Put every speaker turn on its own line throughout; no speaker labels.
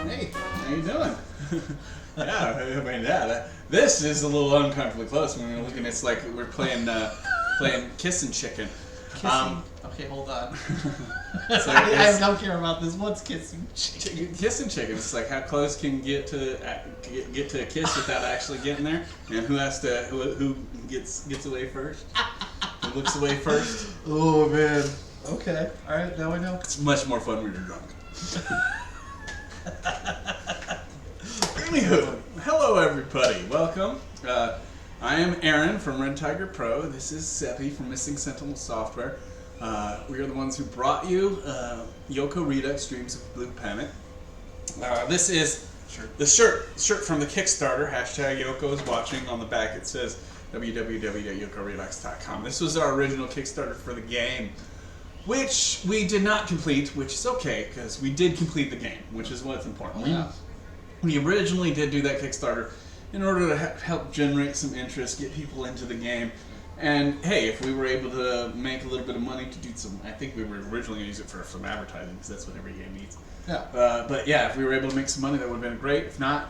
Hey, how you doing? This is a little uncomfortably close when we're looking. It's like we're playing Kissin' Chicken.
Okay, hold on.
So
I don't care about this. What's Kissing Chicken?
Kissing Chicken. It's like how close can you get to a kiss without actually getting there, and who gets away first? Who looks away first?
Oh man. Okay. All right. Now I know.
It's much more fun when you're drunk. Anywho, hello everybody. Welcome. I am Aaron from Red Tiger Pro. This is Seppi from Missing Sentinel Software. We are the ones who brought you Yoko Redux Dreams of Blue Planet. This is the shirt from the Kickstarter. Hashtag Yoko is watching. On the back it says www.yokoredux.com. This was our original Kickstarter for the game, which we did not complete, which is okay because we did complete the game, which is what's important.
Yeah.
We originally did do that Kickstarter in order to help generate some interest, get people into the game. And hey, if we were able to make a little bit of money to do some, I think we were originally going to use it for some advertising because that's what every game needs.
Yeah.
But yeah, if we were able to make some money, that would have been great. If not,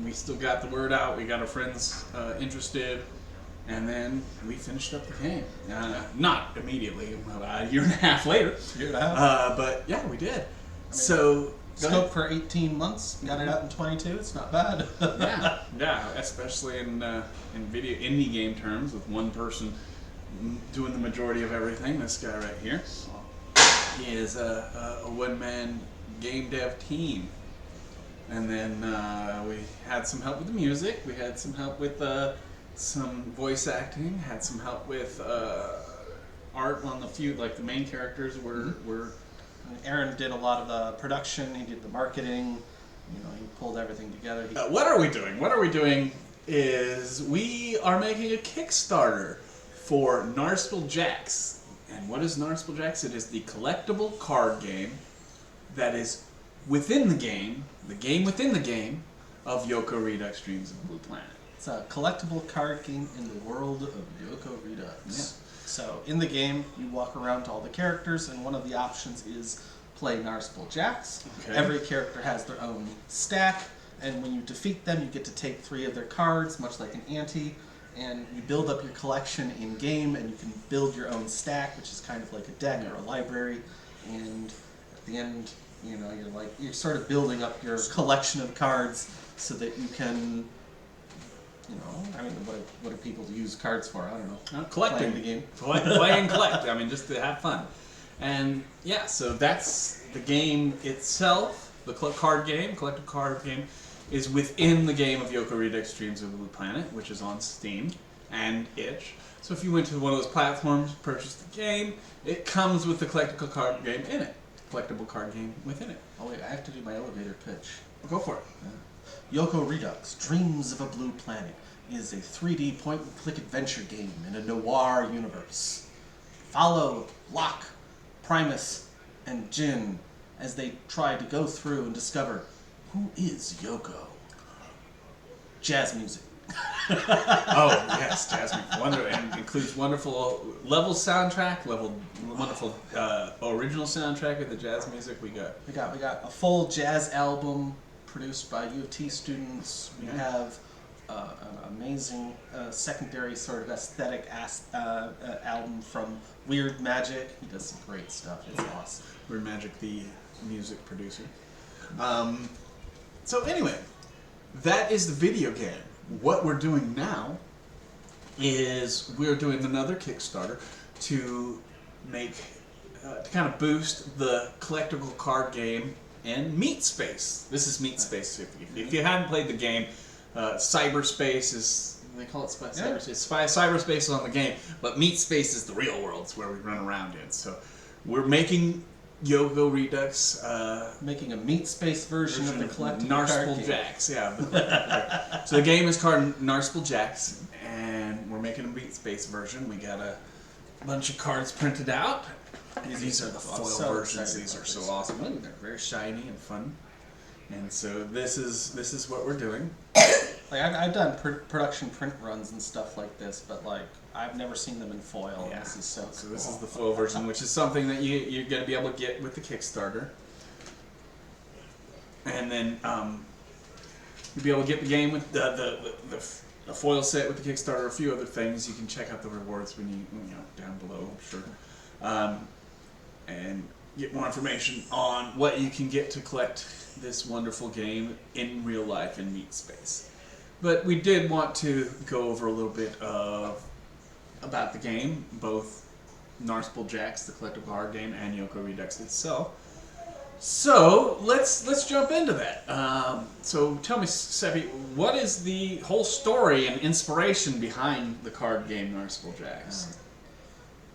we still got the word out. We got our friends interested. And then we finished up the game. Not immediately, about a year and a half later. But yeah, we did.
Scope for 18 months. Got it out in 22. It's not bad.
yeah, especially in video indie game terms, with one person doing the majority of everything. This guy right here, he is a one-man game dev team. And then we had some help with the music. We had some help with some voice acting. Had some help with art on the few, like the main characters were.
Aaron did a lot of the production. He did the marketing. He pulled everything together.
What are we doing? What are we doing is we are making a Kickstarter for Narspel Jacks. And what is Narspel Jacks? It is the collectible card game that is within the game within the game of Yoko Redux Dreams of Blue Planet.
It's a collectible card game in the world of Yoko Redux. Yeah. So in the game, you walk around to all the characters, and one of the options is play Narspel Jacks. Okay. Every character has their own stack, and when you defeat them, you get to take 3 of their cards, much like an ante, and you build up your collection in-game, and you can build your own stack, which is kind of like a deck or a library, and at the end, you're sort of building up your collection of cards so that you can... what do people use cards for? I don't know.
Collecting.
Playing the game.
Play and collect. Just to have fun. And yeah, so that's the game itself. The collectible card game, is within the game of Yoko Redux Dreams of the Blue Planet, which is on Steam and itch. So if you went to one of those platforms, purchased the game, it comes with the collectible card game in it. Collectible card game within it.
Oh wait, I have to do my elevator pitch.
Go for it.
Yoko Redux Dreams of a Blue Planet is a 3D point-and-click adventure game in a noir universe. Follow Locke, Primus, and Jin as they try to go through and discover who is Yoko. Jazz music.
Oh yes, jazz music. And includes wonderful level soundtrack, wonderful original soundtrack with the jazz music. We got
a full jazz album produced by U of T students. We have an amazing secondary sort of aesthetic album from Weird Magic. He does some great stuff. It's awesome.
Weird Magic, the music producer. So anyway, that is the video game. What we're doing now is we're doing another Kickstarter to make to kind of boost the collectible card game and Meat Space. This is Meat Space. If you haven't played the game, cyberspace is, they call it cyberspace. Cyberspace is on the game, but Meat Space is the real world. It's where we run around in. So we're making Yoko Redux,
making a Meat Space version of the collectible
Narspel Jacks. Yeah. So the game is called Narspel Jacks, and we're making a Meat Space version. We got a bunch of cards printed out. These are the foil versions. These are so awesome. They're very shiny and fun. And so this is what we're doing.
I've done production print runs and stuff like this, but I've never seen them in foil.
Yeah.
This is so cool.
This is the foil version, which is something that you're going to be able to get with the Kickstarter. and then you'll be able to get the game with the foil set with the Kickstarter, a few other things. You can check out the rewards when you know down below, I'm sure, and get more information on what you can get to collect this wonderful game in real life in Meat Space. But we did want to go over a little bit about the game, both Narspel Jacks, the collectible card game, and Yoko Redux itself. So let's jump into that. So tell me, Seppi, what is the whole story and inspiration behind the card game Narspel Jacks?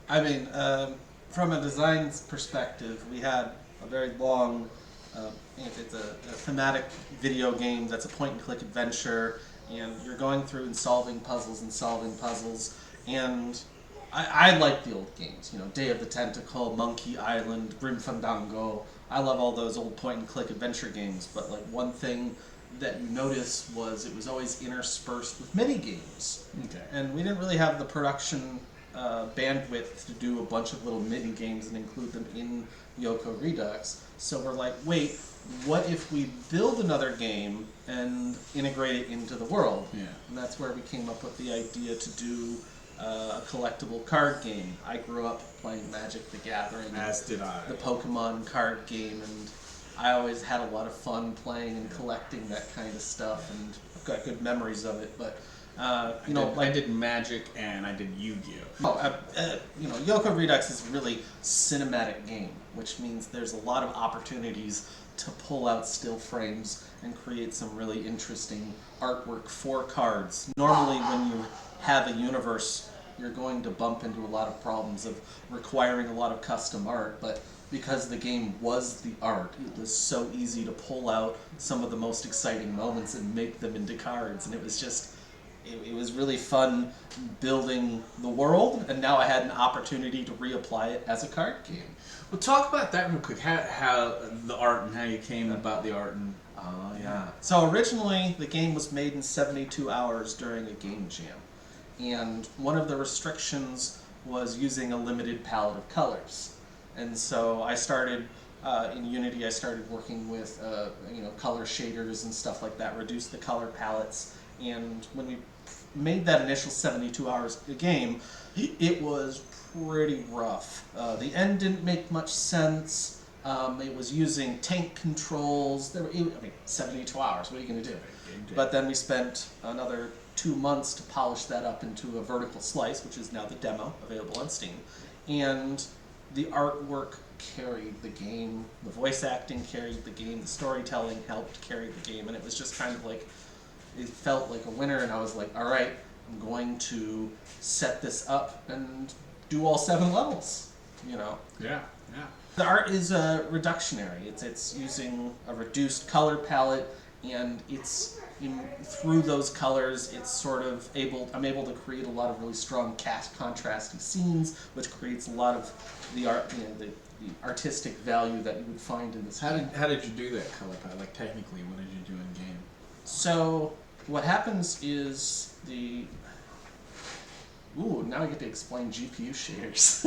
I mean, from a design perspective, we had a very long. It's a thematic video game that's a point-and-click adventure, and you're going through and solving puzzles, and I like the old games. You know, Day of the Tentacle, Monkey Island, Grim Fandango. I love all those old point-and-click adventure games, but like one thing that you notice was it was always interspersed with mini games.
Okay.
And we didn't really have the production bandwidth to do a bunch of little mini games and include them in Yoko Redux. So we're like, wait, what if we build another game and integrate it into the world?
Yeah.
And that's where we came up with the idea to do a collectible card game. I grew up playing Magic the Gathering.
As did I.
The Pokemon card game, and I always had a lot of fun playing and collecting that kind of stuff, and I've got good memories of it. But
I did Magic and I did Yu-Gi-Oh.
Yoko Redux is a really cinematic game, which means there's a lot of opportunities to pull out still frames and create some really interesting artwork for cards. Normally, when you have a universe, you're going to bump into a lot of problems of requiring a lot of custom art, but because the game was the art, it was so easy to pull out some of the most exciting moments and make them into cards, and it was just it was really fun building the world, and now I had an opportunity to reapply it as a card game.
Well, talk about that real quick. How the art and how you came about the art and.
So originally, the game was made in 72 hours during a game jam, and one of the restrictions was using a limited palette of colors. And so I started in Unity. I started working with color shaders and stuff like that, reduce the color palettes. And when we made that initial 72 hours of the game, it was pretty rough. The end didn't make much sense. It was using tank controls. 72 hours, what are you going to do? But then we spent another 2 months to polish that up into a vertical slice, which is now the demo available on Steam. And the artwork carried the game, the voice acting carried the game, the storytelling helped carry the game, and it was just kind of like, it felt like a winner, and I was like, all right, I'm going to set this up and do all 7 levels,
Yeah.
The art is reductionary. It's using a reduced color palette, and through those colors, it's sort of I'm able to create a lot of really strong contrasting scenes, which creates a lot of the art, the artistic value that you would find in this game.
How did you do that color palette? Like technically, what did you do in game?
So what happens is now I get to explain GPU shaders.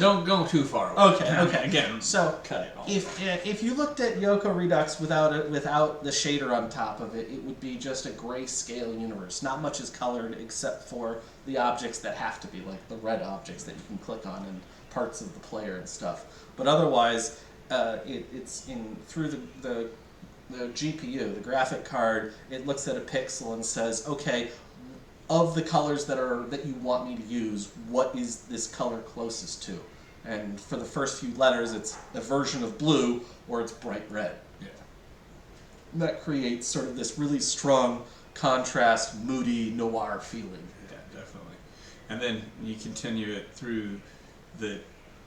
Don't go too far away.
Okay.
Again,
so
cut it off.
If you looked at Yoko Redux without the shader on top of it, it would be just a grayscale universe. Not much is colored except for the objects that have to be, like the red objects that you can click on and parts of the player and stuff. But otherwise, it's through the GPU, the graphic card. It looks at a pixel and says, okay, of the colors that you want me to use, what is this color closest to? And for the first few letters, it's a version of blue or it's bright red.
Yeah.
That creates sort of this really strong contrast, moody, noir feeling.
Yeah, definitely. And then you continue it through the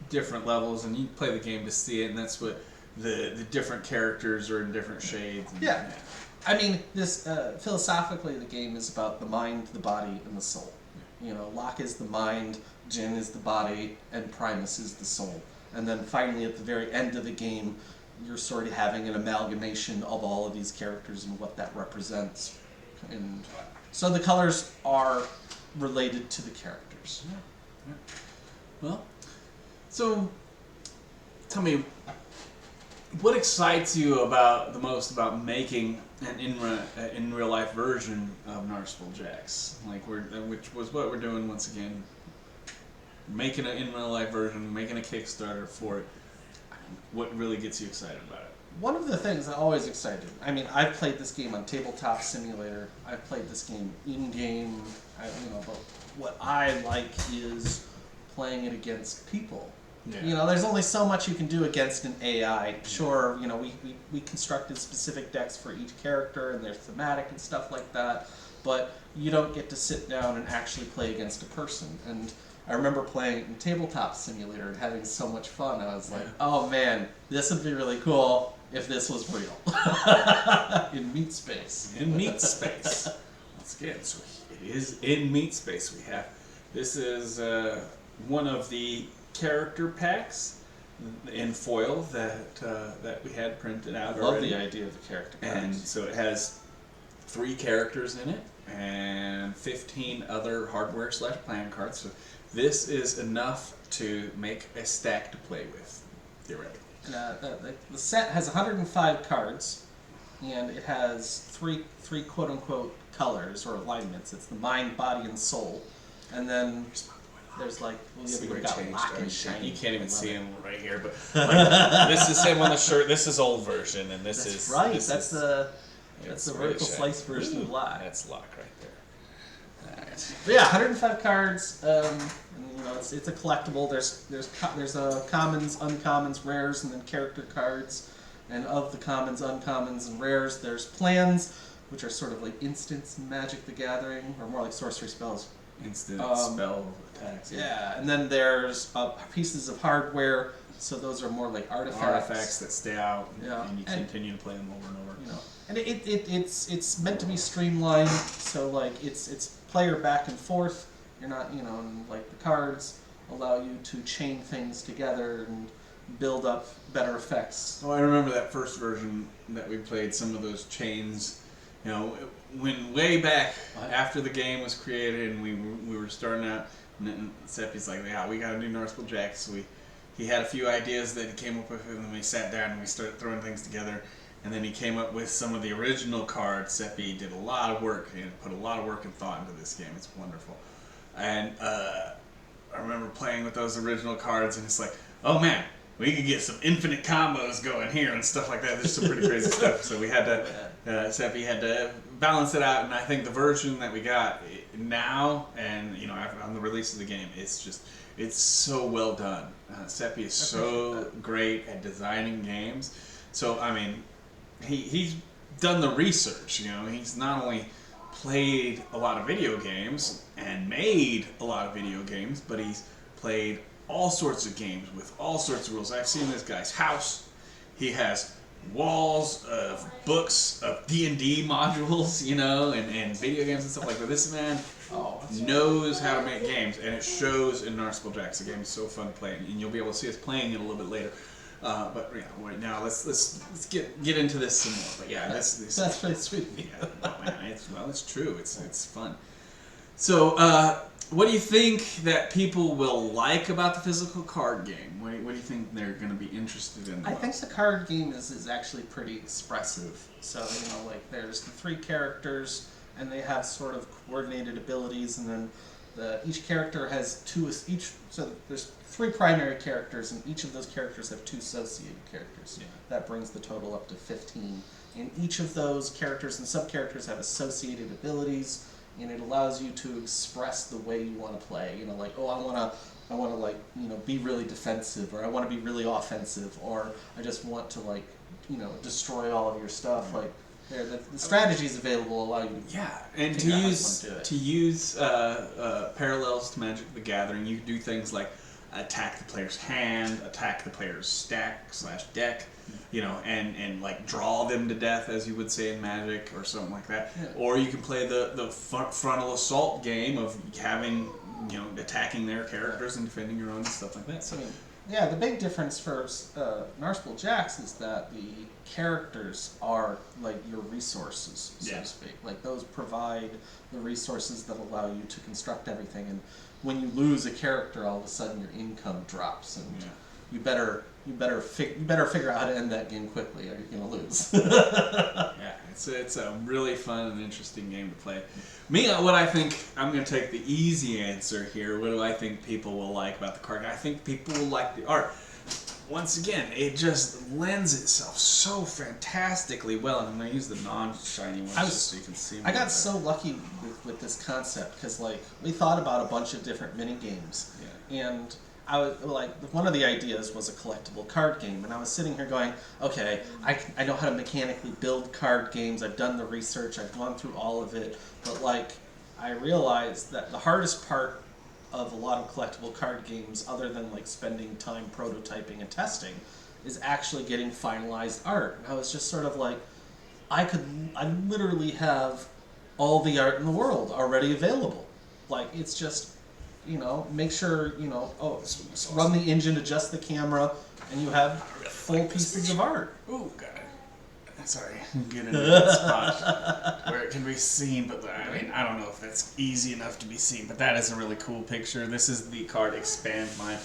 different levels, and you play the game to see it, and that's what the different characters are in different shades. And,
yeah. I mean, this philosophically, the game is about the mind, the body, and the soul. Locke is the mind, Jin is the body, and Primus is the soul. And then finally, at the very end of the game, you're sort of having an amalgamation of all of these characters and what that represents. And so the colors are related to the characters.
Yeah. Well, so tell me, what excites you about the most about making an in real life version of Narspel Jacks? Like which was what we're doing once again. Making an in real life version, making a Kickstarter for it. What really gets you excited about it?
One of the things that always excited, I mean, I've played this game on Tabletop Simulator. I've played this game in-game. But what I like is playing it against people.
Yeah.
There's only so much you can do against an AI. Sure, we constructed specific decks for each character, and they're thematic and stuff like that. But you don't get to sit down and actually play against a person. And I remember playing in Tabletop Simulator and having so much fun. I was like, oh man, this would be really cool if this was real. In meat space.
In meat space. Once again, so it is in meat space we have. This is one of the character packs in foil that we had printed out
I love
already.
the idea of the character cards.
And so it has 3 characters in it and 15 other hardware/plan cards. So this is enough to make a stack to play with, theoretically.
The set has 105 cards, and it has three quote-unquote colors or alignments. It's the mind, body, and soul. And then there's like, we've got black and shiny.
You can't even see him right here, but like, this is him on the shirt. This is old version, and this is
right.
This
That's
is,
the vertical slice version of black.
That's Locke right there. All right.
But yeah, 105 cards. And, it's a collectible. There's commons, uncommons, rares, and then character cards. And of the commons, uncommons, and rares, there's plans, which are sort of like instants in Magic the Gathering, or more like sorcery spells.
Instant spell attacks.
Yeah, and then there's pieces of hardware. So those are more like artifacts
that stay out,
Yeah.
and you continue to play them over and over.
And it's meant to be streamlined. So like it's player back and forth. You're not and like the cards allow you to chain things together and build up better effects.
Oh, I remember that first version that we played. Some of those chains, when way back after the game was created, and we were starting out, and Seppi's like, "Yeah, we got to do Narspel Jacks." So he had a few ideas that he came up with, and then we sat down and we started throwing things together. And then he came up with some of the original cards. Seppi did a lot of work and put a lot of work and thought into this game. It's wonderful. And I remember playing with those original cards, and it's like, oh man, we could get some infinite combos going here and stuff like that. There's some pretty crazy stuff. So we had to, Seppi had to balance it out. And I think the version that we got now, and on the release of the game, it's so well done. Seppi is so great at designing games. So I mean, he's done the research. He's not only played a lot of video games and made a lot of video games, but he's played all sorts of games with all sorts of rules. I've seen this guy's house. He has walls of books of D&D modules, and video games and stuff like that. This man knows how to make games, and it shows in Narspel Jacks. The game is so fun to play, and you'll be able to see us playing it a little bit later. But right now let's get into this some more. But yeah,
That's really sweet.
Yeah, man, it's true. It's fun. So, what do you think that people will like about the physical card game? What do you think they're going to be interested in?
I think the card game is actually pretty expressive. So like there's the 3 characters, and they have sort of coordinated abilities, and then each character has 2 each. So there's 3 primary characters, and each of those characters have 2 associated characters.
Yeah.
That brings the total up to 15. And each of those characters and sub-characters have associated abilities, and it allows you to express the way you want to play. Like, I want to like, be really defensive, or I want to be really offensive, or I just want to like, destroy all of your stuff. Like, the strategies available allow you to
and to use parallels to Magic the Gathering. You do things like attack the player's hand, attack the player's stack/deck, and like draw them to death, as you would say in Magic, or something like that. Yeah. Or you can play the frontal assault game of having, attacking their characters and defending your own and stuff like that. So.
Yeah, the big difference for Narspel Jacks is that the characters are like your resources, so to speak. Like those provide the resources that allow you to construct everything. And when you lose a character, all of a sudden your income drops, and you better you better figure out how to end that game quickly, or you're gonna lose.
Yeah, it's a really fun and interesting game to play. Me, what I think, I'm going to take the easy answer here. What do I think people will like about the card game? I think people will like the art. Once again, it just lends itself so fantastically well. And I'm going to use the non-shiny ones just so you can see.
I got so lucky with this concept because like we thought about a bunch of different mini games, and I was like, one of the ideas was a collectible card game, and I was sitting here going, okay, I know how to mechanically build card games. I've done the research. I've gone through all of it, but like I realized that the hardest part of a lot of collectible card games, other than like spending time prototyping and testing, is actually getting finalized art. And I was just sort of like, I literally have all the art in the world already available. Like it's just, make sure, run the engine, adjust the camera, and you have full pieces of art.
Oh, God. Sorry, I'm getting into that spot where it can be seen, but I mean, I don't know if that's easy enough to be seen, but that is a really cool picture. This is the card Expand Mine,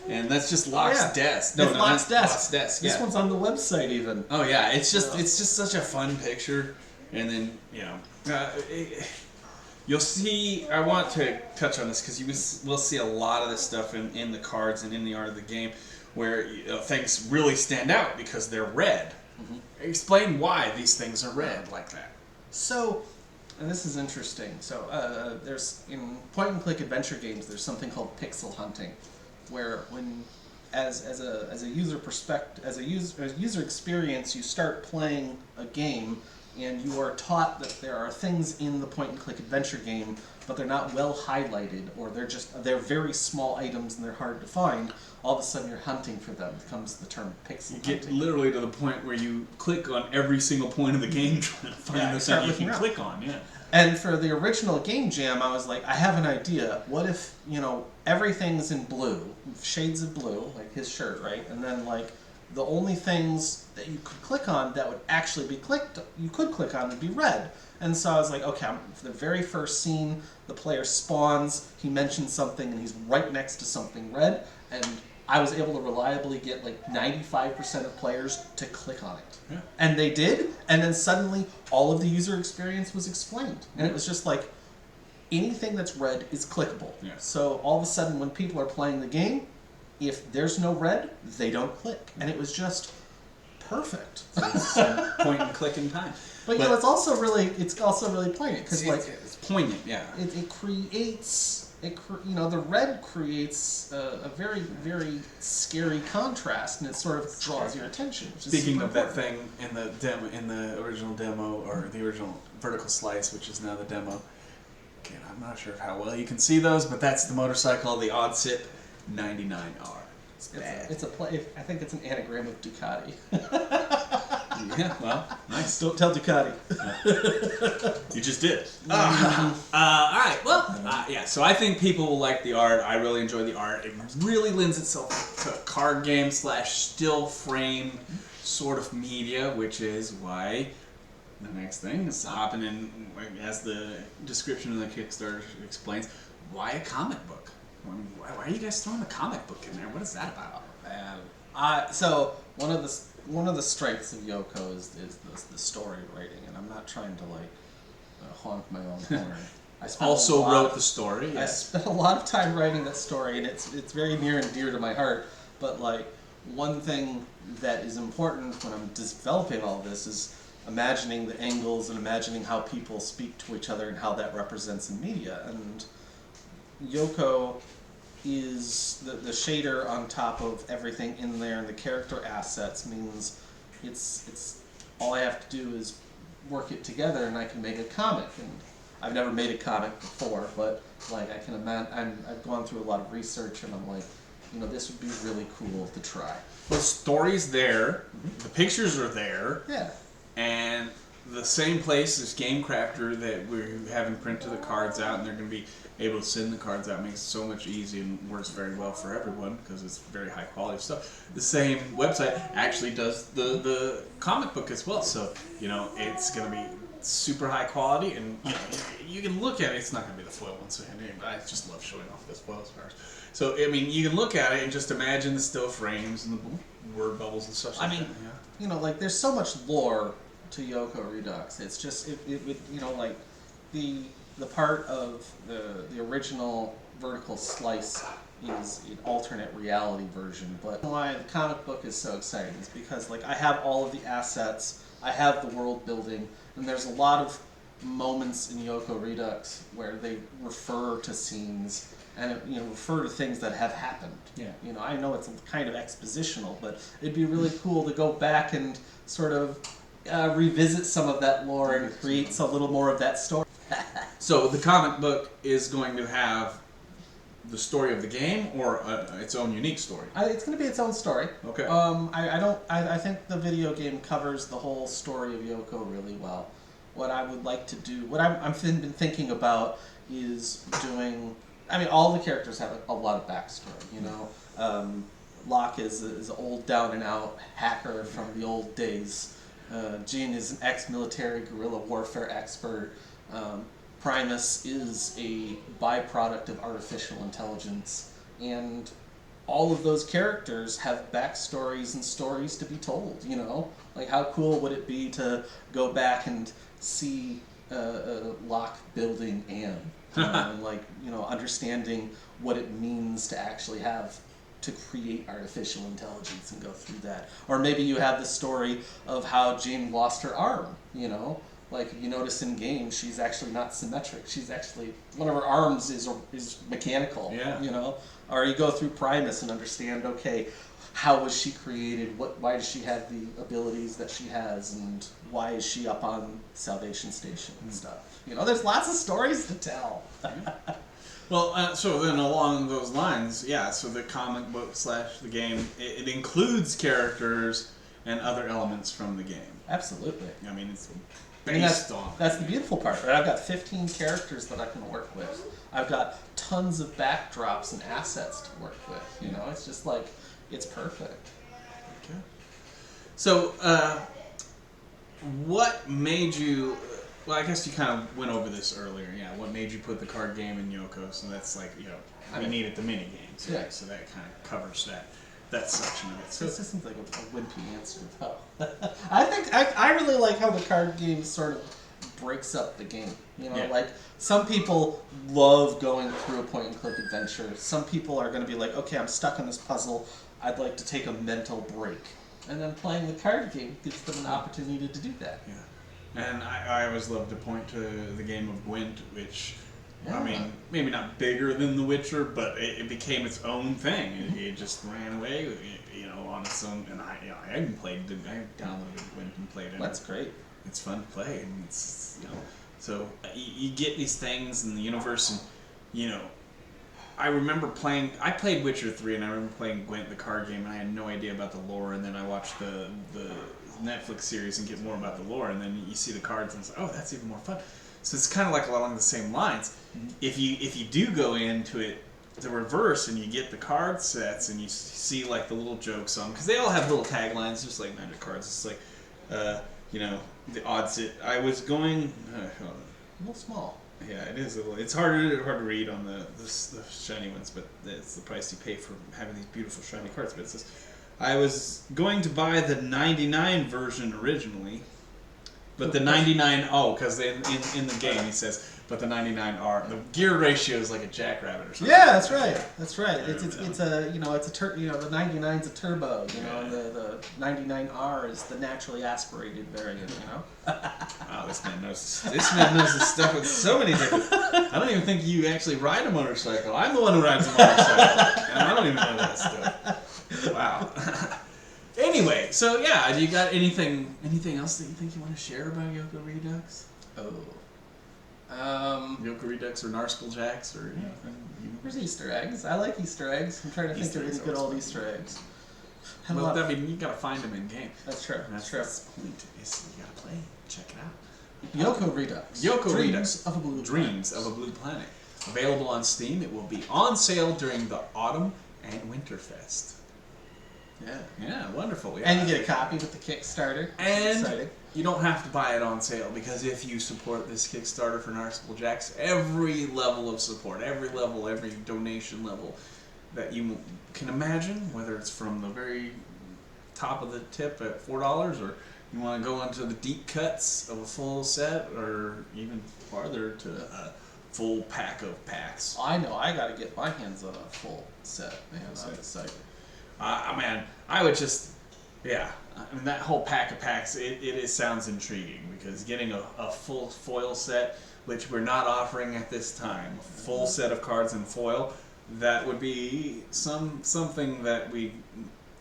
and that's just Locke's desk.
No, Locke's desk.
Locke's desk.
This one's on the website even.
Oh yeah, it's just such a fun picture, and then you'll see. I want to touch on this because we'll see a lot of this stuff in the cards and in the art of the game, where things really stand out because they're red. Mm-hmm. Explain why these things are red like that.
So, and this is interesting. So, there's in point-and-click adventure games, there's something called pixel hunting, where when, as a user experience, you start playing a game, and you are taught that there are things in the point-and-click adventure game, but they're not well highlighted, or they're very small items and they're hard to find. All of a sudden, you're hunting for them. Comes the term pixel hunting.
You get literally to the point where you click on every single point of the game trying to find the thing you can click on. Yeah.
And for the original game jam, I was like, I have an idea. What if everything's in blue, shades of blue, like his shirt, right? And then like the only things that you could click on that would actually be you could click on would be red. And so I was like, okay, for the very first scene, the player spawns, he mentions something, and he's right next to something red, and I was able to reliably get like 95% of players to click on it. Yeah. And they did, and then suddenly all of the user experience was explained. And it was just like, anything that's red is clickable. Yeah. So all of a sudden when people are playing the game, if there's no red, they don't click. And it was just perfect.
So it's point and click in time.
But it's also really poignant because
it's poignant, yeah.
It creates the red creates a very very scary contrast, and it sort of draws your attention.
Speaking of that thing in the original demo, or the original Vertical Slice, which is now the demo. Again, I'm not sure how well you can see those, but that's the motorcycle, the Oddsip 99R.
It's a play. I think it's an anagram of Ducati.
Yeah, well, nice.
Don't tell Ducati.
You just did. All right, well, yeah, so I think people will like the art. I really enjoy the art. It really lends itself to a card game / still frame sort of media, which is why the next thing is hopping in, as the description of the Kickstarter explains, why a comic book? Why are you guys throwing a comic book in there? What is that about?
So one of the strengths of Yoko is the story writing, and I'm not trying to honk my own horn.
I also wrote the story.
I spent a lot of time writing that story, and it's very near and dear to my heart. But one thing that is important when I'm developing all this is imagining the angles and imagining how people speak to each other and how that represents in media. And Yoko is the shader on top of everything in there, and the character assets means it's all I have to do is work it together, and I can make a comic. And I've never made a comic before, but I can imagine. I've gone through a lot of research, and I'm like, this would be really cool to try.
The story's there, the pictures are there,
yeah,
and the same place as Game Crafter that we're having printed the cards out, and they're going to be able to send the cards out, makes it so much easier and works very well for everyone because it's very high quality stuff. The same website actually does the comic book as well, so it's going to be super high quality, and you can look at it. It's not going to be the foil one, so but I just love showing off this foil cards. So I mean, you can look at it and just imagine the still frames and word bubbles and stuff.
I mean, you know, like there's so much lore to Yoko Redux. It's just you know, like the part of the original vertical slice is an alternate reality version. But why the comic book is so exciting is because like I have all of the assets, I have the world building, and there's a lot of moments in Yoko Redux where they refer to scenes and you know refer to things that have happened.
Yeah.
You know, I know it's kind of expositional, but it'd be really cool to go back and sort of revisit some of that lore and create a little more of that story.
So the comic book is going to have the story of the game or its own unique story?
It's going to be its own story.
Okay.
I think the video game covers the whole story of Yoko really well. What I would like to do, what I've been thinking about is doing. I mean, all the characters have a lot of backstory. You know, Locke is an old down and out hacker from the old days. Jean is an ex-military guerrilla warfare expert. Primus is a byproduct of artificial intelligence, and all of those characters have backstories and stories to be told. You know, like how cool would it be to go back and see Locke building Anne, and like you know understanding what it means to actually have to create artificial intelligence and go through that. Or maybe you have the story of how Jean lost her arm. You know. Like you notice in game, she's actually not symmetric. She's actually one of her arms is mechanical.
Yeah.
You know, or you go through Primus and understand. Okay, how was she created? Why does she have the abilities that she has, and why is she up on Salvation Station and stuff? You know, there's lots of stories to tell.
Well, so then along those lines, yeah. So the comic book / the game it includes characters and other elements from the game.
Absolutely.
I mean, it's
that's the beautiful part, right? I've got 15 characters that I can work with. I've got tons of backdrops and assets to work with. You know, it's just like, it's perfect.
Okay. So, what made you... Well, I guess you kind of went over this earlier. Yeah, what made you put the card game in Yoko? So that's like, you know, we needed the mini games.
Yeah.
So that kind of covers that section of it.
So it just seems like a wimpy answer, though. I really like how the card game sort of breaks up the game. You know, like some people love going through a point-and-click adventure. Some people are going to be like, okay, I'm stuck in this puzzle. I'd like to take a mental break. And then playing the card game gives them an opportunity to do that.
Yeah. And I always love to point to the game of Gwent, which... Yeah. I mean, maybe not bigger than The Witcher, but it became its own thing. It just ran away, you know, on its own. And I even played. I downloaded Gwent and played it.
That's great.
It's fun to play, and it's you know. So you get these things in the universe, and you know. I remember playing. I played Witcher 3, and I remember playing Gwent, the card game, and I had no idea about the lore. And then I watched the Netflix series and get more about the lore, and then you see the cards, and it's like, oh, that's even more fun. So it's kind of like along the same lines. If you do go into it the reverse and you get the card sets and you see like the little jokes on, because they all have little taglines just like Magic cards. It's like, you know, the odds it. I was going.
A little small.
Yeah, it is. It's hard to read on the shiny ones, but it's the price you pay for having these beautiful shiny cards. But it says, I was going to buy the 99 version originally. But the 99, because in the game he says, but the 99R, the gear ratio is like a jackrabbit or something.
Yeah, that's right. That's right. It's a you know the 99's a turbo. You know, and the 99R is the naturally aspirated variant. You know.
Wow, this man knows this stuff with so many different. I don't even think you actually ride a motorcycle. I'm the one who rides a motorcycle, and I don't even know that stuff. Wow. Anyway, so yeah, do you got anything else that you think you want to share about Yoko Redux? Yoko Redux or Narspel Jacks or anything?
There's Easter eggs. I like Easter eggs. I'm trying to think of any good old Easter eggs.
Well, I mean, you gotta find them in game.
That's true.
That's true. The point is you gotta play. Check it out.
Yoko Redux.
Yoko
Dreams
Redux.
of a Blue
Dreams
Planet.
of a Blue Planet. Available on Steam. It will be on sale during the Autumn and Winterfest. Yeah, wonderful. Yeah.
And you get a copy with the Kickstarter.
And you don't have to buy it on sale, because if you support this Kickstarter for Narspel Jacks, every level of support, every donation level that you can imagine, whether it's from the very top of the tip at $4, or you want to go into the deep cuts of a full set, or even farther to a full pack of packs.
I know, I gotta get my hands on a full set, man. I'm excited.
Man, I would just, yeah. I mean, that whole pack of packs, it sounds intriguing, because getting a full foil set, which we're not offering at this time, a full set of cards in foil, that would be something that we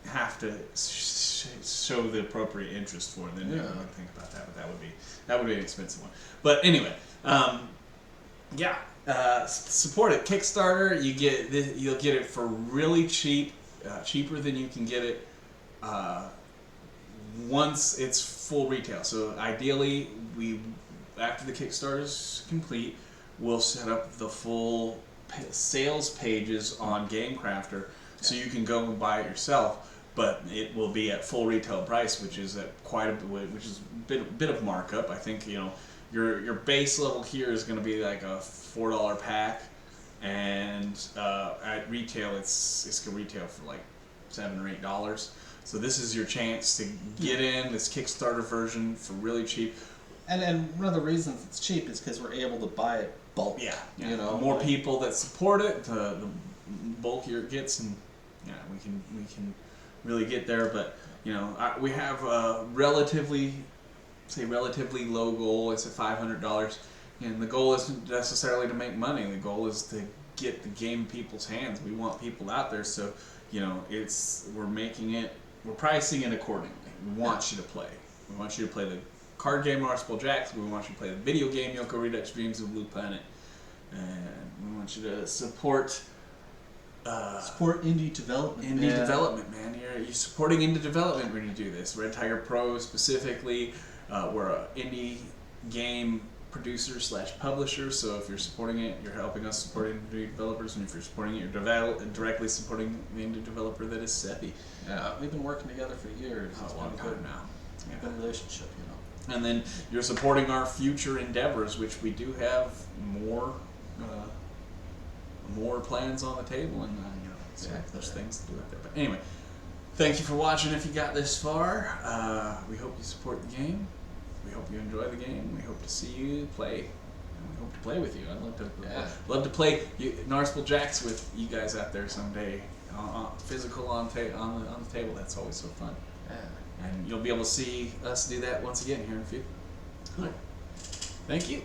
have to show the appropriate interest for. Then maybe we would think about that, but that would be an expensive one. But anyway, support it. Kickstarter, you'll get it for really cheap, cheaper than you can get it once it's full retail. So ideally, after the Kickstarter is complete, we'll set up the full sales pages on GameCrafter, so you can go and buy it yourself. But it will be at full retail price, which is at quite a bit of markup. I think your base level here is going to be like a $4 pack, and at retail it's going to retail for like $7 or $8. So this is your chance to get in this Kickstarter version for really cheap.
And one of the reasons it's cheap is because we're able to buy it bulk.
Yeah. The more people that support it, the bulkier it gets, and we can really get there. But we have a relatively low goal. It's at $500, and the goal isn't necessarily to make money. The goal is to get the game in people's hands. We want people out there, so we're pricing it accordingly. We want you to play. We want you to play the card game Narspel Jacks. We want you to play the video game Yoko Redux Dreams of Blue Planet, and we want you to support
indie development.
Development, man. You're supporting indie development when you do this. Red Tiger Pro specifically, we're an indie game producer / publisher. So if you're supporting it, you're helping us support indie developers, and if you're supporting it, you're directly supporting the indie developer that is Seppi.
Yeah, we've been working together for years.
It's a long time now.
It's been a relationship,
And then you're supporting our future endeavors, which we do have more plans on the table, and there's things to do out there. But anyway, thank you for watching. If you got this far, we hope you support the game. We hope you enjoy the game. We hope to see you play, and we hope to play with you. I'd love to play Narspel Jacks with you guys out there someday, physical on the table. That's always so fun. And you'll be able to see us do that once again here in a few. Cool. Thank you.